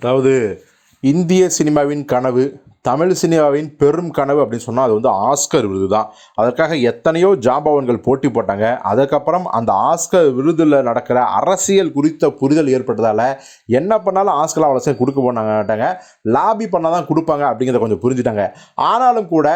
அதாவது இந்திய சினிமாவின் கனவு, தமிழ் சினிமாவின் பெரும் கனவு அப்படின்னு சொன்னால் அது வந்து ஆஸ்கர் விருது தான். அதற்காக எத்தனையோ ஜாம்பவான்கள் போட்டி போட்டாங்க. அதுக்கப்புறம் அந்த ஆஸ்கர் விருதில் நடக்கிற அரசியல் குறித்த புரிதல் ஏற்பட்டதால் என்ன பண்ணாலும் ஆஸ்கர் அவ்வளோ சேர்ந்து கொடுக்க போனாங்க, லாபி பண்ணால் தான் கொடுப்பாங்க அப்படிங்கிறத கொஞ்சம் புரிஞ்சுட்டாங்க. ஆனாலும் கூட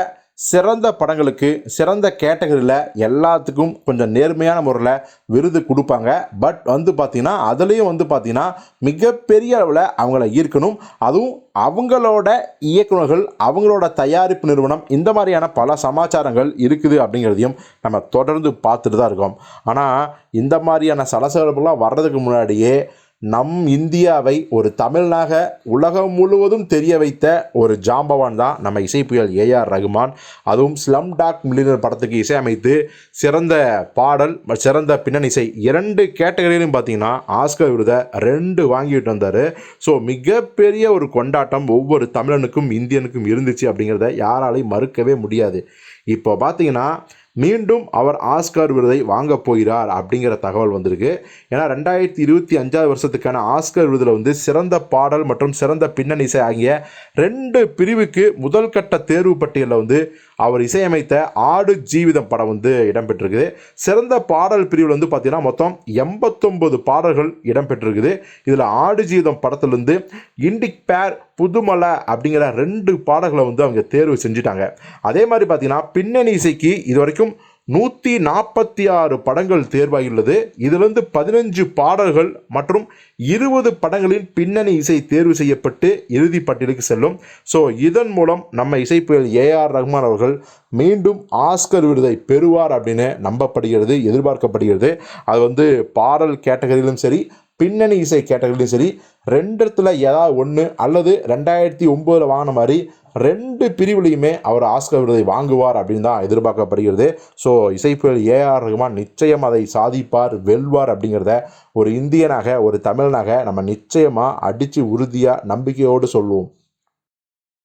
சிறந்த படங்களுக்கு சிறந்த கேட்டகரியில் எல்லாத்துக்கும் கொஞ்சம் நேர்மையான முறையில் விருது கொடுப்பாங்க. பட் வந்து பார்த்திங்கன்னா அதுலேயும் வந்து பார்த்திங்கன்னா மிகப்பெரிய அளவில் அவங்கள ஈர்க்கணும். அதுவும் அவங்களோட இயக்குநர்கள், அவங்களோட தயாரிப்பு நிறுவனம், இந்த மாதிரியான பல சமாச்சாரங்கள் இருக்குது அப்படிங்கிறதையும் நம்ம தொடர்ந்து பார்த்துட்டு தான் இருக்கோம். ஆனால் இந்த மாதிரியான சலசலப்புலாம் வர்றதுக்கு முன்னாடியே நம் இந்தியாவை ஒரு தமிழ்நாக உலகம் முழுவதும் தெரிய வைத்த ஒரு ஜாம்பவான் தான் நம்ம இசைப்புயல் ஏஆர் ரகுமான். அதுவும் ஸ்லம் டாக் மில்லியனர் படத்துக்கு இசையமைத்து சிறந்த பாடல், சிறந்த பின்னணி இசை 2 கேட்டகரியிலும் பார்த்தீங்கன்னா ஆஸ்கர் விருதை 2 வாங்கிட்டு வந்தார். ஸோ மிகப்பெரிய ஒரு கொண்டாட்டம் ஒவ்வொரு தமிழனுக்கும் இந்தியனுக்கும் இருந்துச்சு அப்படிங்கிறத யாராலையும் மறுக்கவே முடியாது. இப்போ பார்த்தீங்கன்னா மீண்டும் அவர் ஆஸ்கார் விருதை வாங்க போகிறார் அப்படிங்கிற தகவல் வந்திருக்கு. ஏன்னா 2025 வருஷத்துக்கான ஆஸ்கர் விருதில் வந்து சிறந்த பாடல் மற்றும் சிறந்த பின்னணி இசை ஆகிய 2 பிரிவுக்கு முதல் கட்ட தேர்வு பட்டியலில் வந்து அவர் இசையமைத்த ஆடு ஜீவிதம் படம் வந்து இடம்பெற்றிருக்குது. சிறந்த பாடல் பிரிவில் வந்து பார்த்தீங்கன்னா மொத்தம் 89 பாடல்கள் இடம்பெற்றிருக்குது. இதில் ஆடு ஜீவிதம் படத்திலிருந்து இண்டிக் பேர் புதுமலை அப்படிங்கிற 2 பாடல்களை வந்து அவங்க தேர்வு செஞ்சுட்டாங்க. அதே மாதிரி பார்த்தீங்கன்னா பின்னணி இசைக்கு இது வரைக்கும் 146 படங்கள் தேர்வாகியுள்ளது. இதிலிருந்து 15 பாடல்கள் மற்றும் 20 படங்களின் பின்னணி இசை தேர்வு செய்யப்பட்டு இறுதி பட்டியலுக்கு செல்லும். ஸோ இதன் மூலம் நம்ம இசைப்புயல் ஏஆர் ரகுமான் அவர்கள் மீண்டும் ஆஸ்கர் விருதை பெறுவார் அப்படின்னு நம்பப்படுகிறது, எதிர்பார்க்கப்படுகிறது. அது வந்து பாடல் கேட்டகரியிலும் சரி, பின்னணி இசை கேட்டகரியிலும் சரி, 2த்துல ஏதாவது ஒன்று அல்லது 2009 வாங்கின மாதிரி 2 பிரிவுலையுமே அவர் ஆஸ்கர் விருதை வாங்குவார் அப்படின்னு தான் எதிர்பார்க்கப்படுகிறது. ஸோ இசைப்புயல் ஏஆர் ரகுமான் நிச்சயம் அதை சாதிப்பார், வெல்வார் அப்படிங்கிறத ஒரு இந்தியனாக, ஒரு தமிழனாக நம்ம நிச்சயமாக அடித்து உறுதியாக நம்பிக்கையோடு சொல்லுவோம்.